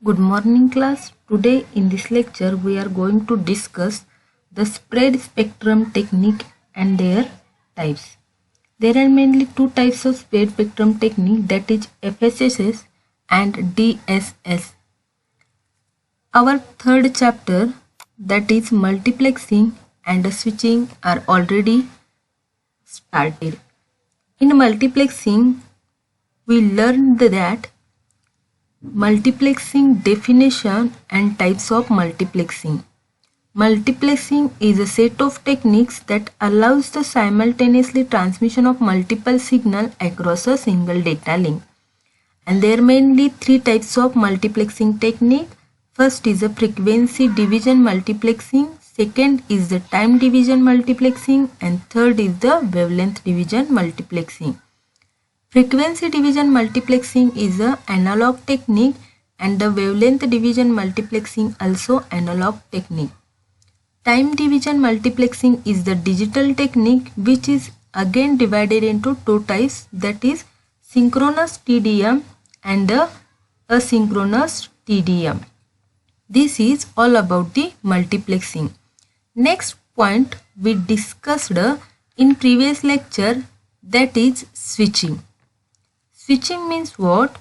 Good morning class. Today in this lecture we are going to discuss the spread spectrum technique and their types. There are mainly two types of spread spectrum technique, that is FSS and DSS. Our third chapter, that is multiplexing and switching, are already started. In multiplexing we learned that multiplexing definition and types of multiplexing. Multiplexing is a set of techniques that allows the simultaneously transmission of multiple signals across a single data link. And there are mainly three types of multiplexing technique. First is a frequency division multiplexing, second is the time division multiplexing, and third is the wavelength division multiplexing. Frequency division multiplexing is an analog technique and the wavelength division multiplexing also analog technique. Time division multiplexing is the digital technique which is again divided into two types, that is synchronous TDM and asynchronous TDM. This is all about the multiplexing. Next point we discussed in previous lecture, that is switching. Switching means what?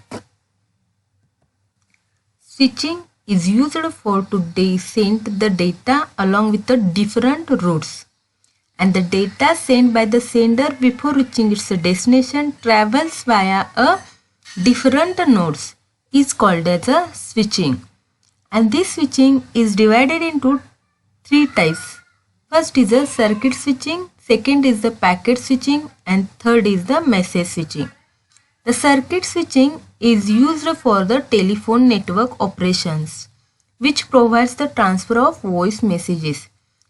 Switching is used for to send the data along with the different routes, and the data sent by the sender before reaching its destination travels via a different nodes is called as a switching. And this switching is divided into three types. First is a circuit switching, second is the packet switching, and third is the message switching. The circuit switching is used for the telephone network operations, which provides the transfer of voice messages.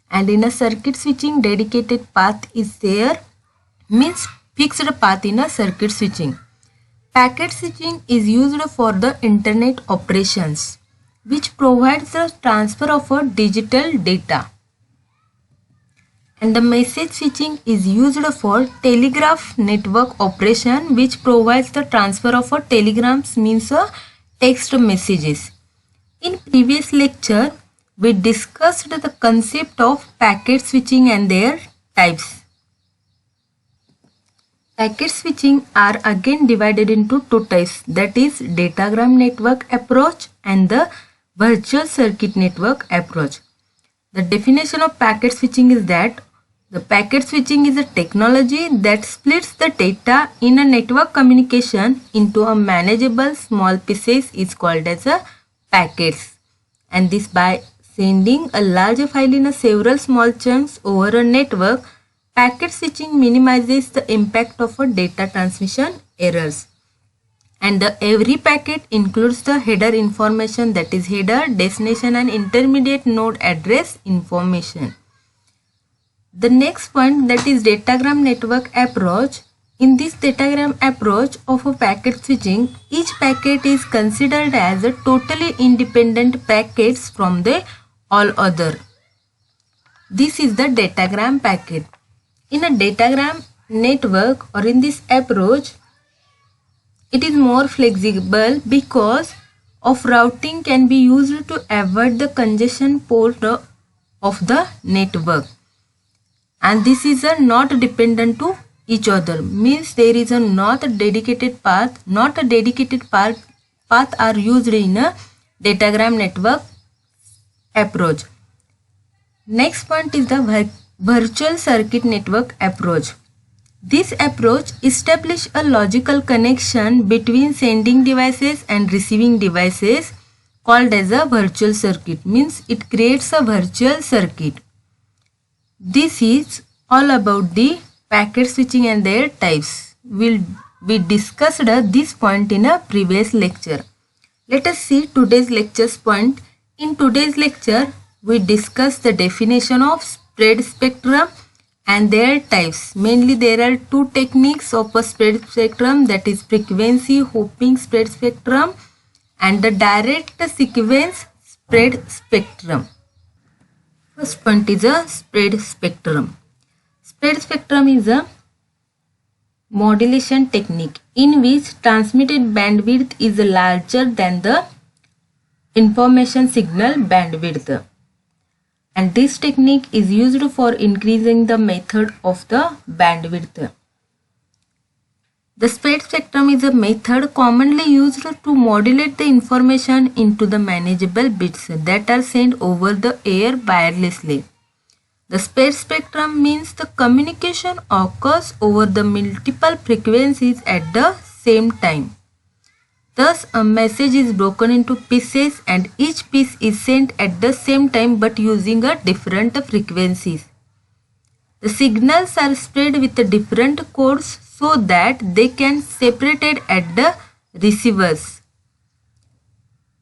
And in a circuit switching, dedicated path is there, means fixed path in a circuit switching. Packet switching is used for the internet operations, which provides the transfer of a digital data. And the message switching is used for telegraph network operation, which provides the transfer of a telegrams, means text messages. In previous lecture we discussed the concept of packet switching and their types. Packet switching are again divided into two types, that is datagram network approach and the virtual circuit network approach. The definition of packet switching is that the packet switching is a technology that splits the data in a network communication into a manageable small pieces is called as a packets, and this by sending a large file in a several small chunks over a network. Packet switching minimizes the impact of a data transmission errors, and every packet includes the header information, that is header, destination and intermediate node address information. The next point, that is datagram network approach. In this datagram approach of a packet switching, each packet is considered as a totally independent packets from the all other. This is the datagram packet. In a datagram network or in this approach, it is more flexible because of routing can be used to avoid the congestion port of the network. And this is not dependent to each other, means there is not a dedicated path, path are used in a datagram network approach. Next point is the virtual circuit network approach. This approach establishes a logical connection between sending devices and receiving devices called as a virtual circuit, means it creates a virtual circuit. This is all about the packet switching and their types. We discussed this point in a previous lecture. Let us see today's lecture's point. In today's lecture, we discuss the definition of spread spectrum and their types. Mainly there are two techniques of a spread spectrum, that is frequency hopping spread spectrum and the direct sequence spread spectrum. First point is a spread spectrum. Spread spectrum is a modulation technique in which transmitted bandwidth is larger than the information signal bandwidth. And this technique is used for increasing the method of the bandwidth. The spread spectrum is a method commonly used to modulate the information into the manageable bits that are sent over the air wirelessly. The spread spectrum means the communication occurs over the multiple frequencies at the same time. Thus, a message is broken into pieces and each piece is sent at the same time but using a different frequencies. The signals are spread with the different codes so that they can separated at the receivers.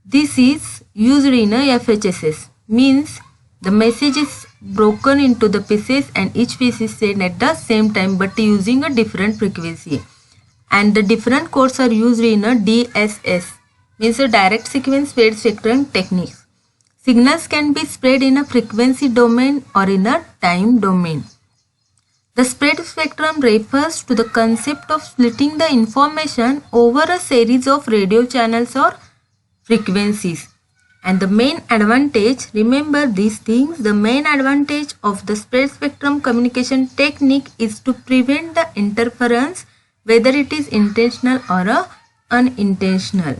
This is used in a FHSS, means the message is broken into the pieces and each piece is sent at the same time but using a different frequency. And the different codes are used in a DSS, means a direct sequence spread spectrum technique. Signals can be spread in a frequency domain or in a time domain. The spread spectrum refers to the concept of splitting the information over a series of radio channels or frequencies. And the main advantage, remember these things, the main advantage of the spread spectrum communication technique is to prevent the interference, whether it is intentional or unintentional.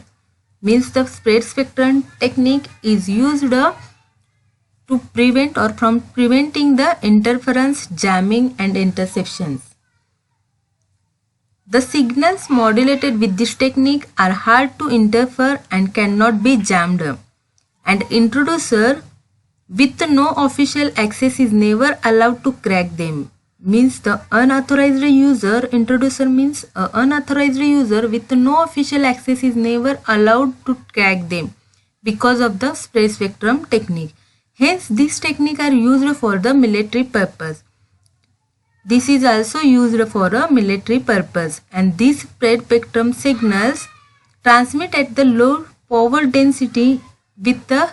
Means the spread spectrum technique is used to prevent or from preventing the interference, jamming and interceptions. The signals modulated with this technique are hard to interfere and cannot be jammed. And introducer with no official access is never allowed to crack them. Means the unauthorized user, introducer means unauthorized user with no official access is never allowed to crack them because of the spread spectrum technique. Hence, this technique are used for the military purpose. This is also used for a military purpose, and these spread spectrum signals transmit at the low power density with the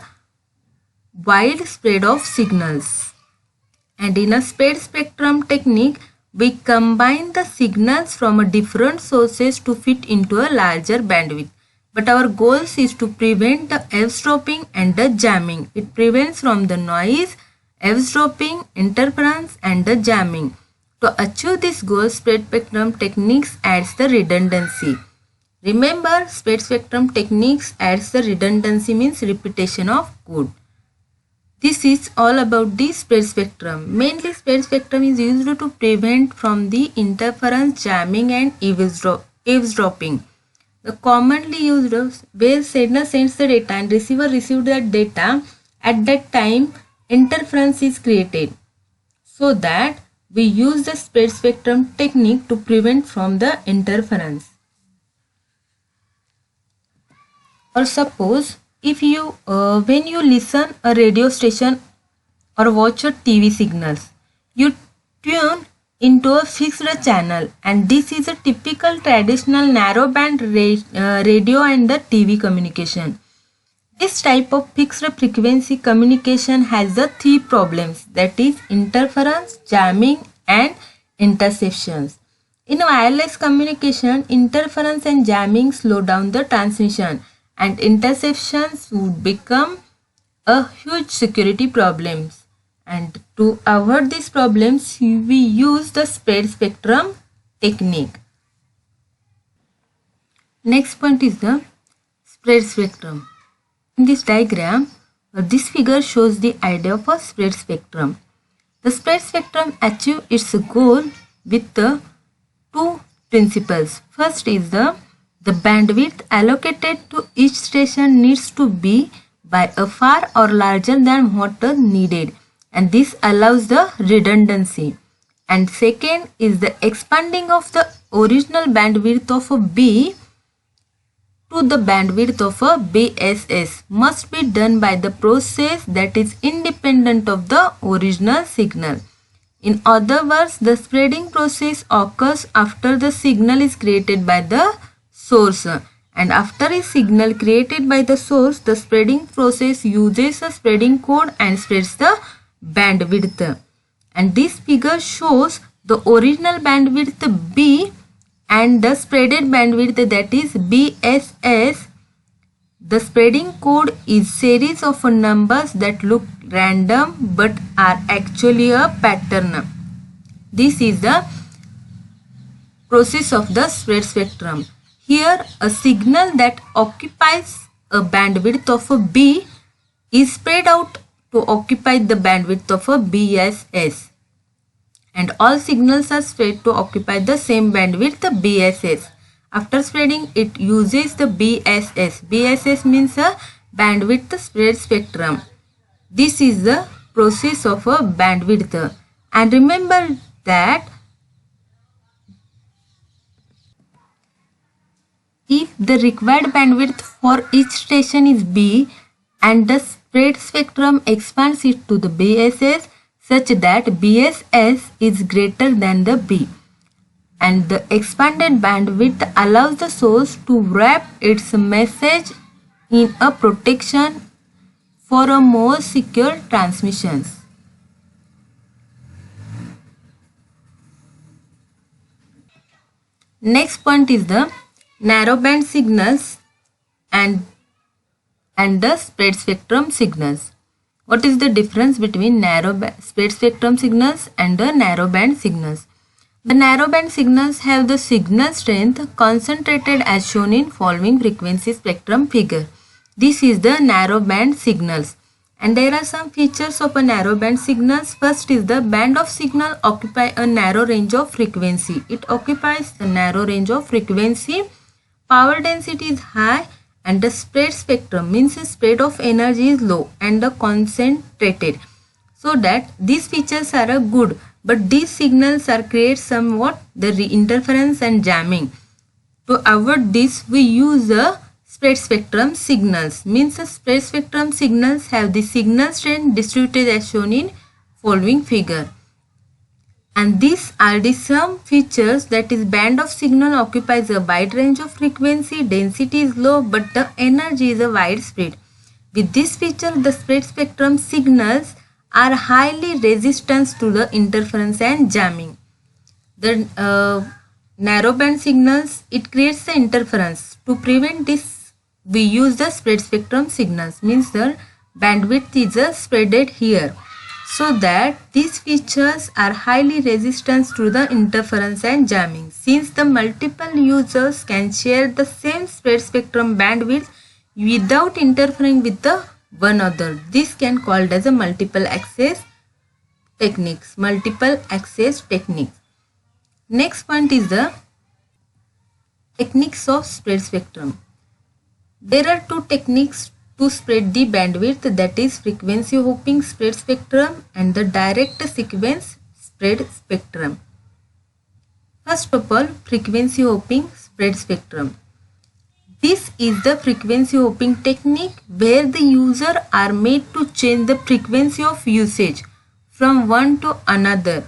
wide spread of signals. And in a spread spectrum technique, we combine the signals from different sources to fit into a larger bandwidth. But our goal is to prevent the eavesdropping and the jamming. It prevents from the noise, eavesdropping, interference and the jamming. To achieve this goal, spread spectrum techniques adds the redundancy. Remember, spread spectrum techniques adds the redundancy, means repetition of code. This is all about the spread spectrum. Mainly spread spectrum is used to prevent from the interference, jamming and eavesdropping. The commonly used where sender sends the data and receiver receives that data, at that time interference is created. So that we use the spread spectrum technique to prevent from the interference. Or suppose if you when you listen a radio station or watch a TV signals, you tune into a fixed channel, and this is a typical traditional narrowband radio and the TV communication. This type of fixed frequency communication has the three problems, that is interference, jamming and interceptions. In wireless communication, interference and jamming slow down the transmission and interceptions would become a huge security problems. And to avoid these problems, we use the spread spectrum technique. Next point is the spread spectrum. In this diagram, this figure shows the idea of a spread spectrum. The spread spectrum achieves its goal with the two principles. First is the bandwidth allocated to each station needs to be by a far or larger than what needed, and this allows the redundancy. And second is the expanding of the original bandwidth of a B to the bandwidth of a BSS must be done by the process that is independent of the original signal. In other words, the spreading process occurs after the signal is created by the source, and after a signal created by the source, the spreading process uses a spreading code and spreads the bandwidth. And this figure shows the original bandwidth B and the spreaded bandwidth, that is BSS. The spreading code is series of numbers that look random but are actually a pattern. This is the process of the spread spectrum. Here, a signal that occupies a bandwidth of a B is spread out to occupy the bandwidth of a BSS, and all signals are spread to occupy the same bandwidth, the BSS. After spreading, it uses the BSS. BSS means a bandwidth spread spectrum. This is the process of a bandwidth. And remember that if the required bandwidth for each station is B and the spread spectrum expands it to the BSS such that BSS is greater than the B, and the expanded bandwidth allows the source to wrap its message in a protection for a more secure transmissions. Next point is the narrowband signals and the spread spectrum signals. What is the difference between spread spectrum signals and the narrowband signals? The narrowband signals have the signal strength concentrated as shown in following frequency spectrum figure. This is the narrowband signals, and there are some features of a narrowband signals. First is the band of signal occupy a narrow range of frequency. It occupies the narrow range of frequency. Power density is high, and the spread spectrum means the spread of energy is low and the concentrated. So that these features are good, but these signals are create somewhat the interference and jamming. To avoid this, we use the spread spectrum signals. Means the spread spectrum signals have the signal strength distributed as shown in following figure. And these are the some features, that is band of signal occupies a wide range of frequency, density is low but the energy is a widespread. With this feature, the spread spectrum signals are highly resistant to the interference and jamming. The narrowband signals, it creates the interference. To prevent this, we use the spread spectrum signals, means the bandwidth is spreaded here, so that these features are highly resistant to the interference and jamming. Since the multiple users can share the same spread spectrum bandwidth without interfering with the one another, this can called as a multiple access techniques. Next point is the techniques of spread spectrum. There are two techniques to spread the bandwidth, that is frequency hopping spread spectrum and the direct sequence spread spectrum. First of all, frequency hopping spread spectrum. This is the frequency hopping technique where the user are made to change the frequency of usage from one to another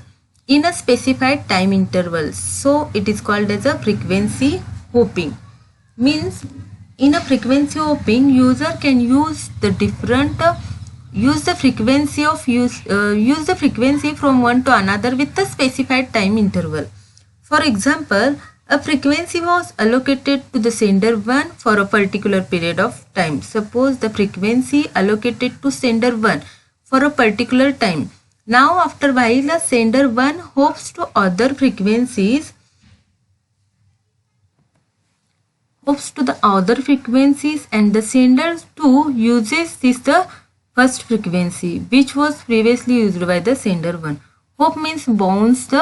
in a specified time interval. So it is called as a frequency hopping. Means in a frequency hopping, user can use the frequency from one to another with a specified time interval. For example, a frequency was allocated to the sender 1 for a particular period of time. Suppose the frequency allocated to sender 1 for a particular time. Now after while the sender 1 hops to other frequencies, and the sender 2 uses the first frequency which was previously used by the sender 1. Hop means bounce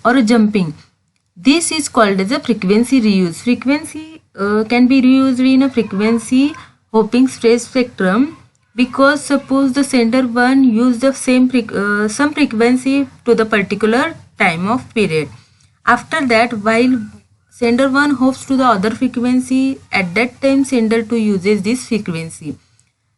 or jumping. This is called as a frequency reuse. Frequency can be reused in a frequency hopping spread spectrum, because suppose the sender 1 used the same some frequency to the particular time of period. After that, while sender 1 hops to the other frequency, at that time sender 2 uses this frequency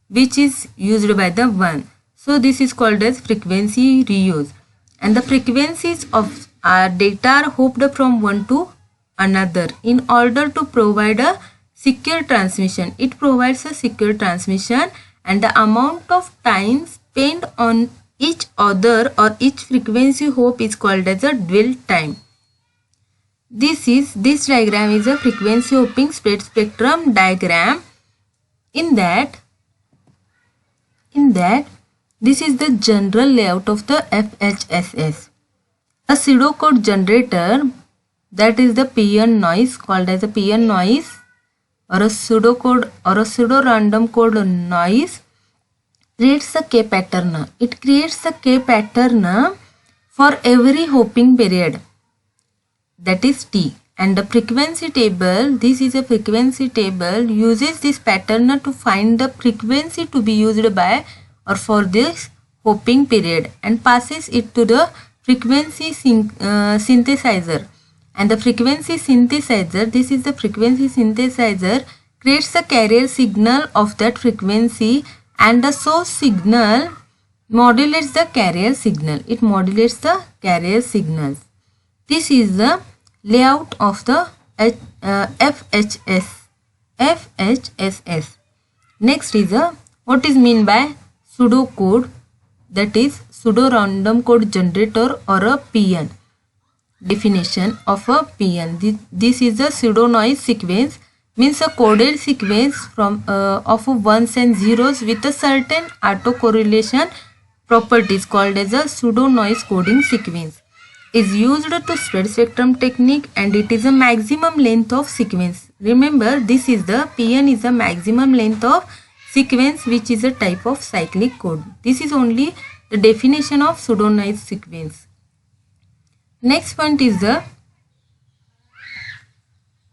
which is used by the 1. So this is called as frequency reuse. And the frequencies of our data are hopped from one to another in order to provide a secure transmission. It provides a secure transmission, and the amount of time spent on each other or each frequency hop is called as a dwell time. This diagram is a frequency hopping spread spectrum diagram. In that this is the general layout of the FHSS. A pseudocode generator, that is the PN noise, called as a PN noise, or a pseudocode or a pseudo random code noise, creates a K pattern. It creates a K pattern for every hopping period, that is T. And the frequency table, this is a frequency table, uses this pattern to find the frequency to be used by or for this hopping period and passes it to the frequency synthesizer. And the frequency synthesizer, this is the frequency synthesizer, creates a carrier signal of that frequency, and the source signal modulates the carrier signal. It modulates the carrier signals. This is the layout of the FHSS. Next is what is mean by pseudocode, that is pseudo random code generator or a PN. Definition of a PN. This is a pseudo noise sequence, means a coded sequence from of ones and zeros with a certain autocorrelation properties, called as a pseudo noise coding sequence. Is used to spread spectrum technique, and it is a maximum length of sequence. Remember, this is the PN is a maximum length of sequence, which is a type of cyclic code. This is only the definition of pseudo noise sequence. Next point is the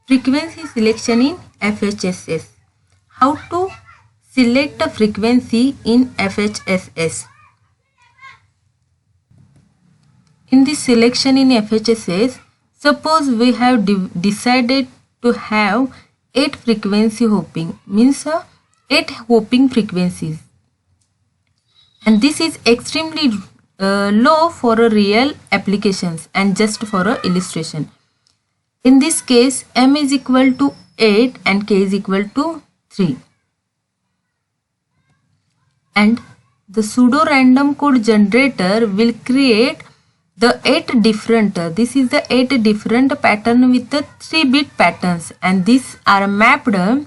frequency selection in FHSS. How to select a frequency in FHSS? In this selection in FHSS, suppose we have decided to have 8 frequency hopping, means 8 hopping frequencies, and this is extremely low for a real applications and just for a illustration. In this case, M is equal to 8 and K is equal to 3, and the pseudo random code generator will create the 8 different, this is the 8 different pattern with the 3-bit patterns, and these are mapped to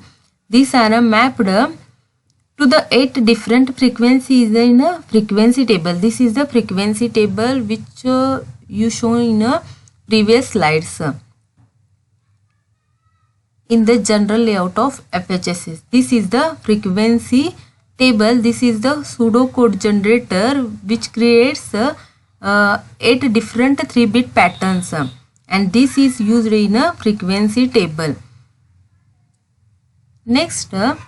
the 8 different frequencies in a frequency table. This is the frequency table which you show in a previous slides. In the general layout of FHSS, this is the frequency table. This is the pseudo code generator which creates 8 different 3-bit patterns, and this is used in a frequency table. Next, this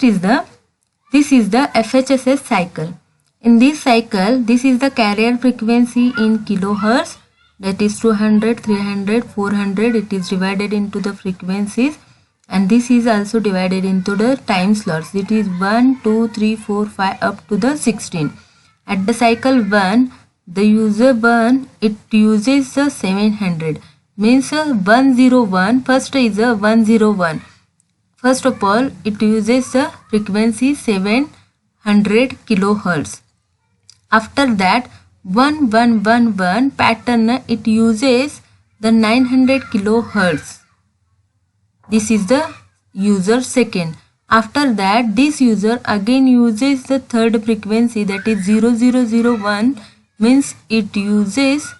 is the FHSS cycle. In this cycle, this is the carrier frequency in kilohertz, that is 200, 300, 400. It is divided into the frequencies, and this is also divided into the time slots. It is 1, 2, 3, 4, 5 up to the 16. At the cycle 1, the user 1, it uses the 700, means 101. First is a 101. First of all, it uses the frequency 700 kilohertz. After that, 1111 pattern, it uses the 900 kilohertz. This is the user second. After that, this user again uses the third frequency, that is 0001, means it uses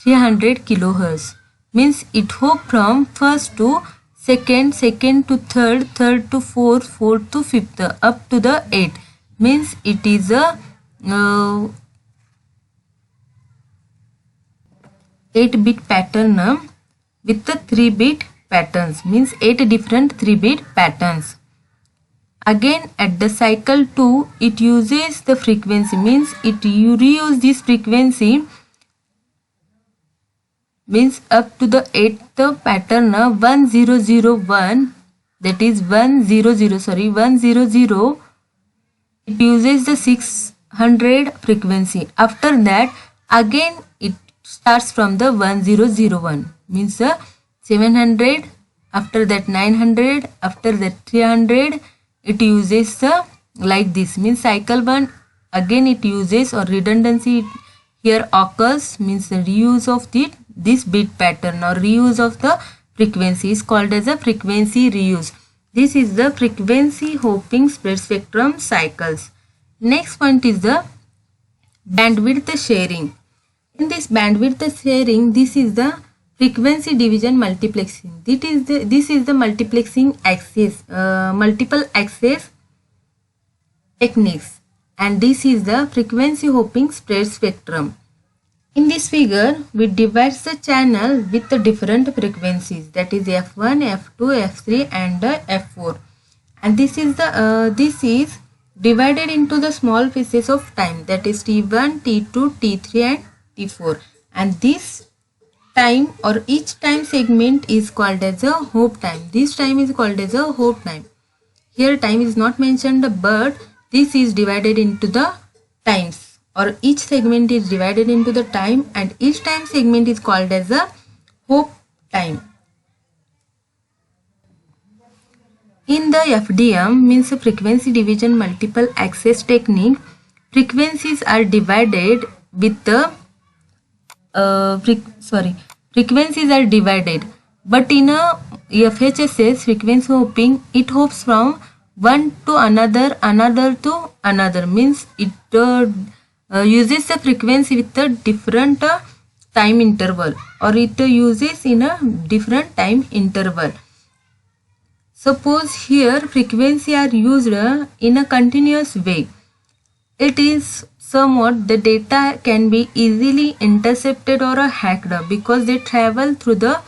300 kilohertz. Means it hops from first to second, second to third, third to fourth, fourth to fifth, up to the 8. Means it is a 8-bit pattern with the 3-bit patterns, means 8 different 3-bit patterns. Again at the cycle 2, it uses the frequency, means you reuse this frequency, means up to the 8th pattern 1001, that is 100, it uses the 600 frequency. After that, again it starts from the 1001, means 700, after that 900, after that 300. It uses like this, means cycle 1 again it uses, or redundancy here occurs, means the reuse of this bit pattern or reuse of the frequency is called as a frequency reuse. This is the frequency hopping spread spectrum cycles. Next point is the bandwidth sharing. In this bandwidth sharing, this is the frequency division multiplexing. This is the multiplexing axis, multiple axis techniques, and this is the frequency hopping spread spectrum. In this figure, we divide the channel with the different frequencies, that is F1, F2, F3 and F4. And this is divided into the small pieces of time, that is T1, T2, T3 and T4. And this time or each time segment is called as a hop time. This time is called as a hop time. Here time is not mentioned, but this is divided into the times, or each segment is divided into the time, and each time segment is called as a hop time. In the FDM, means frequency division multiple access technique, frequencies are divided with the frequencies are divided, but in a FHSS frequency hopping, it hops from one to another, another to another, means it uses the frequency with a different time interval, or it uses in a different time interval. Suppose here frequency are used in a continuous way. It is somewhat the data can be easily intercepted or hacked because they travel through the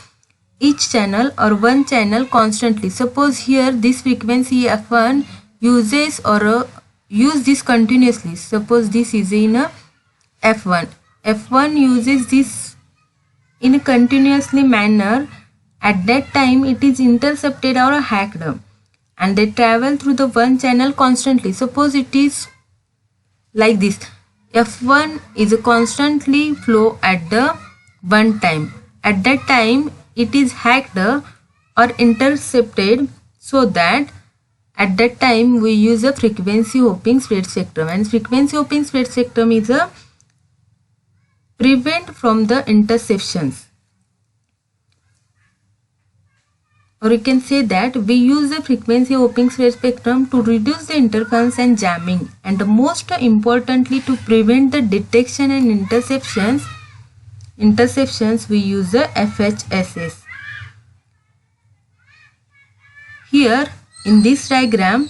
each channel or one channel constantly. Suppose here this frequency F1 uses or use this continuously. Suppose this is in a F1. F1 uses this in a continuously manner. At that time it is intercepted or hacked, and they travel through the one channel constantly. Suppose it is like this. F1 is a constantly flow at the one time. At that time it is hacked or intercepted, so that at that time we use a frequency hopping spread spectrum, and frequency hopping spread spectrum is a prevent from the interceptions. Or you can say that we use the frequency hopping spread spectrum to reduce the interference and jamming, and most importantly to prevent the detection and interceptions we use the FHSS. Here in this diagram,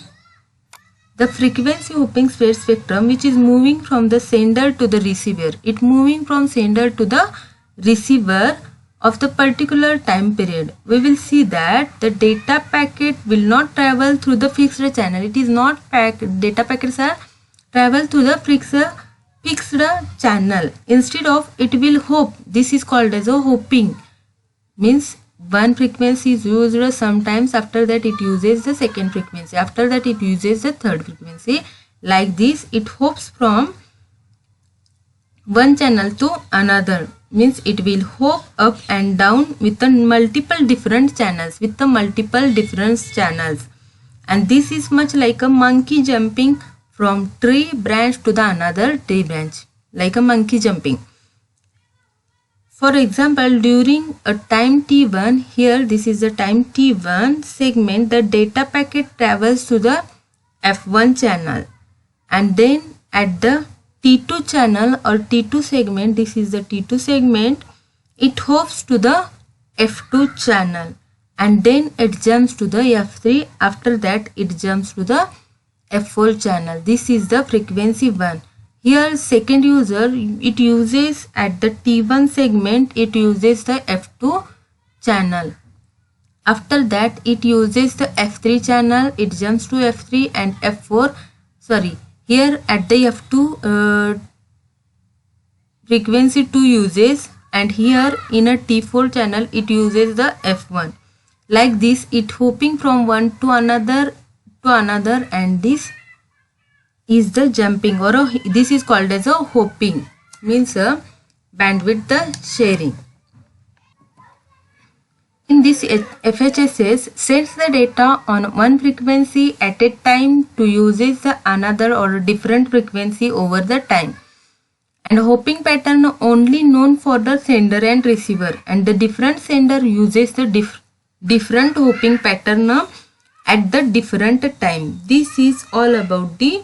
the frequency hopping spread spectrum, which is moving from the sender to the receiver, it moving from sender to the receiver of the particular time period. We will see that the data packet will not travel through the fixed channel. It is not data packets are travel through the fixed channel. Instead of it will hop. This is called as a hopping. Means one frequency is used, sometimes after that it uses the second frequency, after that it uses the third frequency. Like this it hops from one channel to another, means it will hop up and down with the multiple different channels, and this is much like a monkey jumping from tree branch to the another tree branch, like a monkey jumping. For example, during a time T1, here this is the time T1 segment, the data packet travels to the F1 channel, and then at the T2 channel or T2 segment, this is the T2 segment, it hops to the F2 channel, and then it jumps to the F3. After that it jumps to the F4 channel. This is the frequency 1. Here second user, it uses at the T1 segment, it uses the F2 channel. After that it uses the F3 channel, it jumps to F3 and F4. Here at the F2 frequency 2 uses, and here in a T4 channel it uses the F1. Like this it hopping from one to another, and this is the jumping, or this is called as a hopping, means a bandwidth sharing. In in this FHSS sends the data on one frequency at a time to uses the another or different frequency over the time. And hopping pattern only known for the sender and receiver, and the different sender uses the different hopping pattern at the different time. This is all about the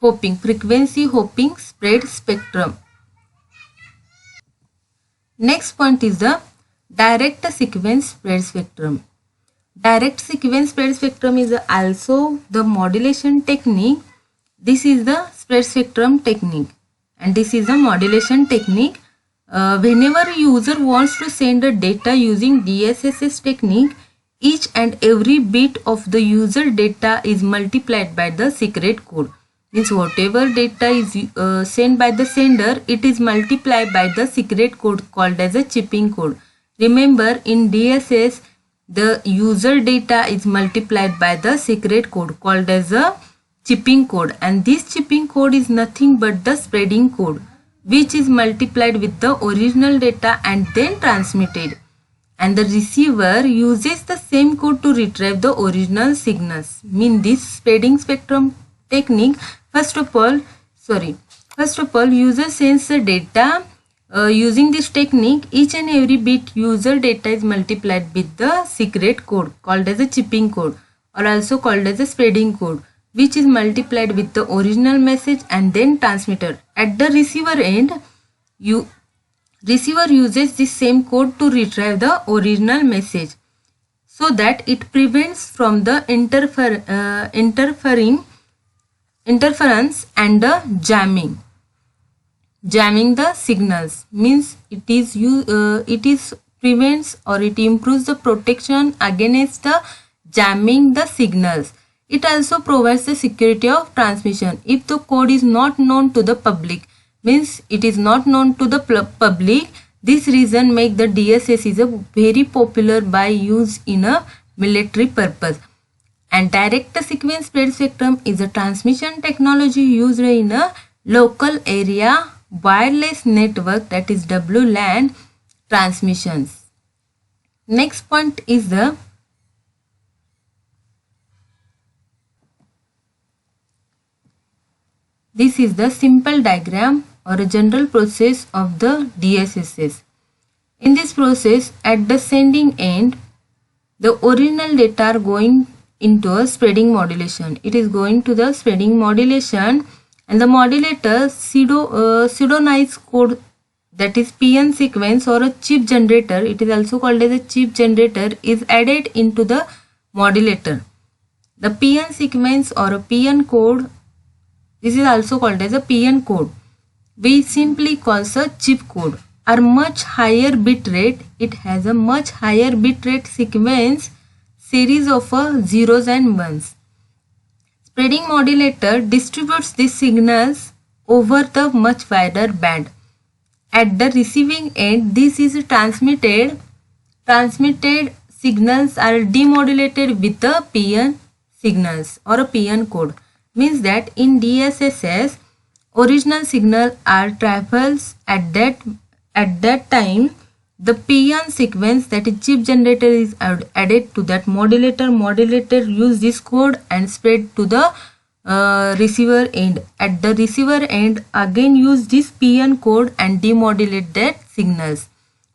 hopping, frequency hopping spread spectrum. Next point is the direct sequence spread spectrum. Direct sequence spread spectrum is also the modulation technique. This is the spread spectrum technique, and this is the modulation technique. Whenever user wants to send the data using DSSS technique, each and every bit of the user data is multiplied by the secret code. Means whatever data is sent by the sender, it is multiplied by the secret code called as a chipping code. Remember, in DSS, the user data is multiplied by the secret code called as a chipping code, and this chipping code is nothing but the spreading code, which is multiplied with the original data and then transmitted. And the receiver uses the same code to retrieve the original signals. Mean this spreading spectrum technique, first of all, user sends the data. Using this technique, each and every bit user data is multiplied with the secret code called as a chipping code, or also called as a spreading code, which is multiplied with the original message and then transmitted. At the receiver end, receiver uses this same code to retrieve the original message, so that it prevents from the interference and the jamming the signals. Means it prevents or it improves the protection against the jamming the signals. It also provides the security of transmission. If the code is not known to the public, means it is not known to the public, this reason make the DSS is a very popular by use in a military purpose. And direct sequence spread spectrum is a transmission technology used in a local area wireless network, that is WLAN transmissions. Next point is this is the simple diagram or a general process of the DSSS. In this process, at the sending end, the original data are going into a spreading modulation. It is going to the spreading modulation, and the modulator pseudonized code, that is PN sequence or a chip generator, it is also called as a chip generator, is added into the modulator. The PN sequence or a PN code, this is also called as a PN code, we simply call a chip code, are much higher bit rate. It has a much higher bit rate sequence series of zeros and ones. Spreading modulator distributes these signals over the much wider band. At the receiving end, this is transmitted. Transmitted signals are demodulated with the PN signals or a PN code. Means that in DSSS, original signal are travels at that time. The PN sequence, that is chip generator, is added to that modulator. Modulator use this code and spread to the receiver end. At the receiver end, again use this PN code and demodulate that signals.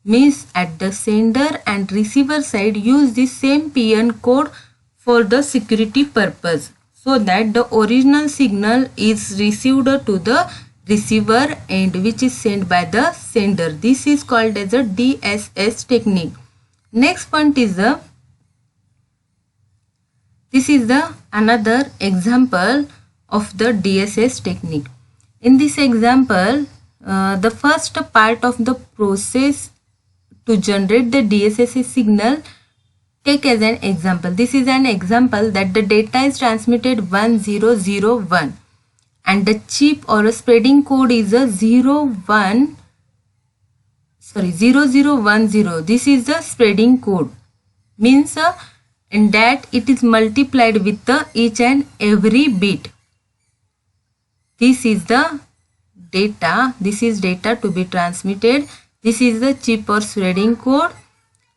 Means at the sender and receiver side, use this same PN code for the security purpose, so that the original signal is received to the receiver end, which is sent by the sender. This is called as a DSS technique. Next point is this is another example of the DSS technique. In this example, the first part of the process to generate the DSS signal, take as an example. This is an example that the data is transmitted 1001. And the chip or a spreading code is a 0010. This is the spreading code. Means in that it is multiplied with the each and every bit. This is the data. This is data to be transmitted. This is the chip or spreading code.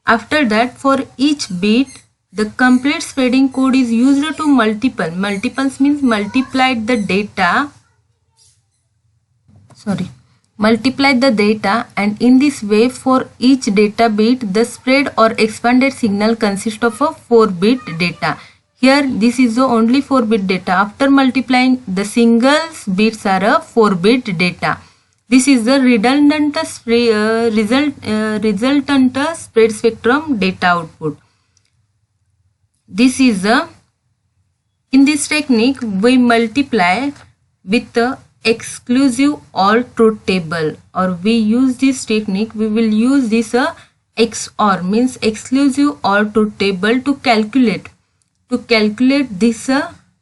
After that, for each bit, the complete spreading code is used to multiple. Multiples means multiplied the data. Multiply the data, and in this way, for each data bit, the spread or expanded signal consists of a 4-bit data. Here, this is the only 4-bit data. After multiplying, the single bits are a 4-bit data. This is the resultant spread spectrum data output. This is in this technique we multiply with the exclusive or truth table, or we use this technique. We will use this XOR means exclusive or truth table to calculate this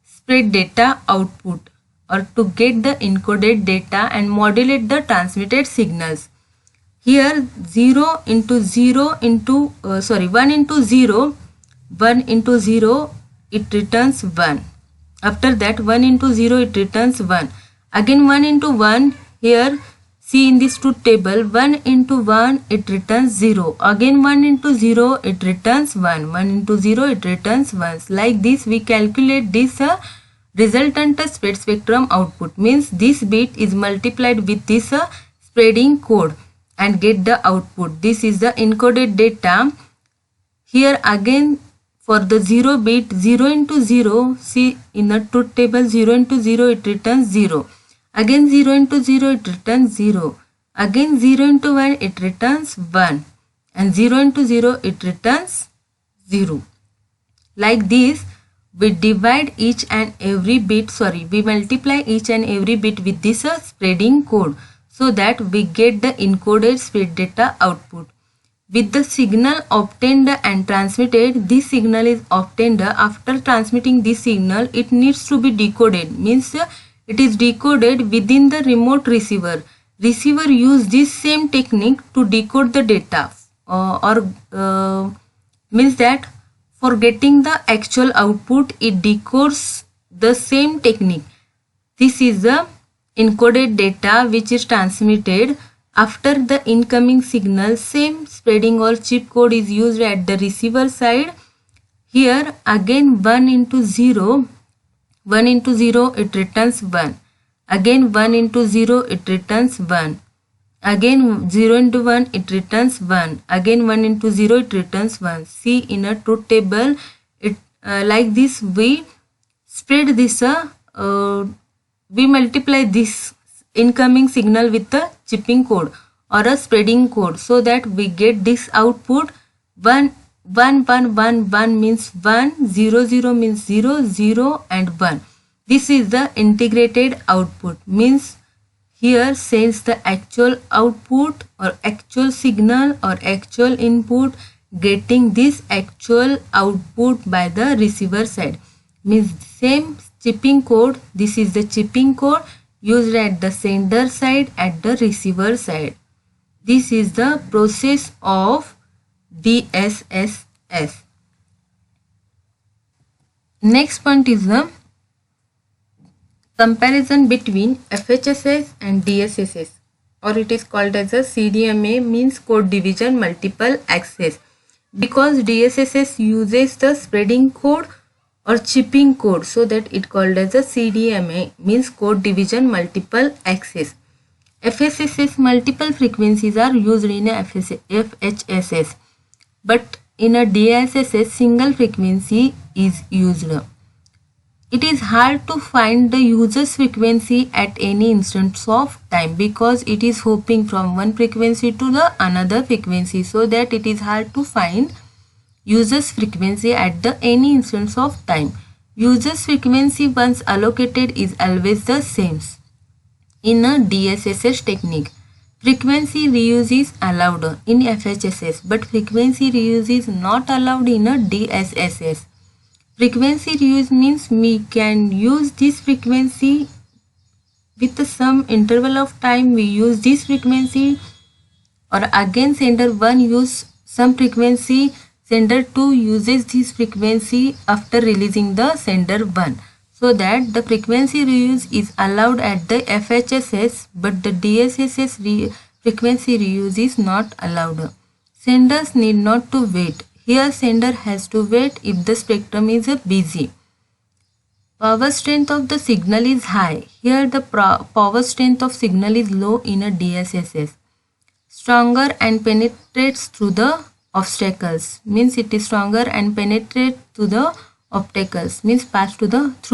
spread data output, or to get the encoded data and modulate the transmitted signals. Here 1 into 0, it returns 1. After that 1 into 0, it returns 1. Again 1 into 1, here see in this truth table, 1 into 1, it returns 0. Again 1 into 0, it returns 1. 1 into 0, it returns 1. Like this we calculate this resultant spread spectrum output. Means this bit is multiplied with this spreading code and get the output. This is the encoded data. Here again for the 0 bit, 0 into 0, see in the truth table, 0 into 0, it returns 0. Again 0 into 0, it returns 0. Again 0 into 1, it returns 1. And 0 into 0, it returns 0. Like this, we divide each and every bit, we multiply each and every bit with this spreading code, so that we get the encoded spread data output. With the signal obtained and transmitted, this signal is obtained. After transmitting this signal, it needs to be decoded. Means it is decoded within the remote receiver. Receiver use this same technique to decode the data, means that for getting the actual output, it decodes the same technique. This is the encoded data which is transmitted. After the incoming signal, same spreading or chip code is used at the receiver side. Here again 1 into 0, it returns 1. Again 1 into 0, it returns 1. Again 0 into 1, it returns 1. Again 1 into 0, it returns 1. See in a truth table, it like this we spread this, we multiply this incoming signal with the chipping code or a spreading code, so that we get this output. 1 1 1 1 1 means 1, 0 0 means 0, 0 and 1. This is the integrated output. Means here sends the actual output or actual signal or actual input, getting this actual output by the receiver side. Means same chipping code. This is the chipping code used at the sender side, at the receiver side. This is the process of DSSS. Next point is the comparison between FHSS and DSSS, or it is called as a CDMA, means code division multiple access. Because DSSS uses the spreading code or chipping code, so that it called as a CDMA, means code division multiple access. FSSS multiple frequencies are used in a FHSS, but in a DSSS single frequency is used. It is hard to find the user's frequency at any instance of time, because it is hopping from one frequency to the another frequency, so that it is hard to find user's frequency at the any instance of time. User's frequency once allocated is always the same. In a DSSS technique, frequency reuse is allowed in FHSS, but frequency reuse is not allowed in a DSSS. Frequency reuse means we can use this frequency with some interval of time. We use this frequency, or again sender 1 use some frequency, sender 2 uses this frequency after releasing the sender 1. So that the frequency reuse is allowed at the FHSS, but the DSSS frequency reuse is not allowed. Senders need not to wait. Here sender has to wait if the spectrum is busy. Power strength of the signal is high. Here the power strength of signal is low in a DSSS. Stronger and penetrates through the obstacles, means it is stronger and penetrate through the obstacles, means pass through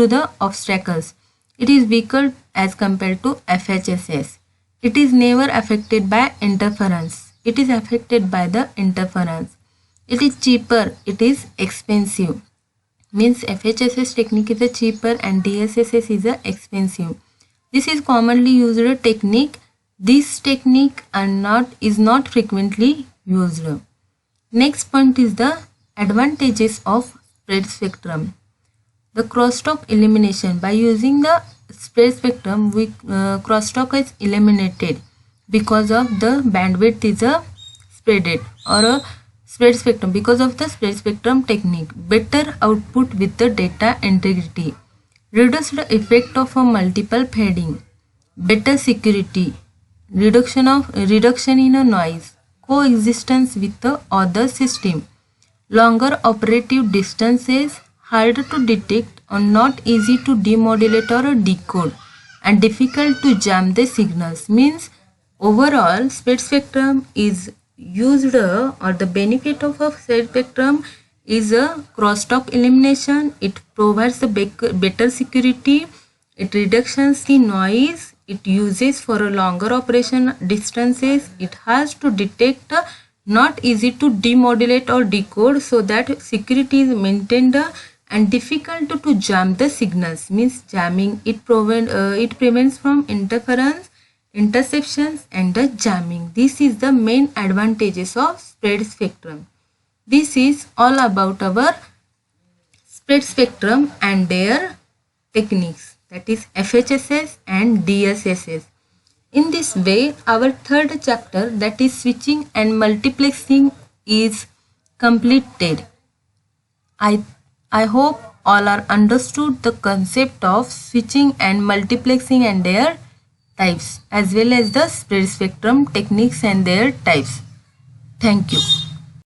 the obstacles. It is weaker as compared to FHSS. It is never affected by interference. It is affected by the interference. It is cheaper. It is expensive. Means FHSS technique is a cheaper and DSSS is a expensive. This is commonly used technique. This technique is not frequently used. Next point is the advantages of spread spectrum. The crosstalk elimination. By using the spread spectrum, crosstalk is eliminated because of the bandwidth is spreaded or a spread spectrum, because of the spread spectrum technique. Better output with the data integrity. Reduce the effect of a multiple fading. Better security. Reduction in a noise. Coexistence with the other system. Longer operative distances, harder to detect or not easy to demodulate or decode, and difficult to jam the signals. Means overall spread spectrum is used, or the benefit of a spread spectrum is a crosstalk elimination. It provides the better security. It reduces the noise. It uses for a longer operation distances. It has to detect, not easy to demodulate or decode, so that security is maintained, and difficult to jam the signals, means jamming. It prevents from interference, interceptions and the jamming. This is the main advantages of spread spectrum. This is all about our spread spectrum and their techniques, that is FHSS and DSSS. In this way, our third chapter, that is switching and multiplexing, is completed. I hope all are understood the concept of switching and multiplexing and their types, as well as the spread spectrum techniques and their types. Thank you.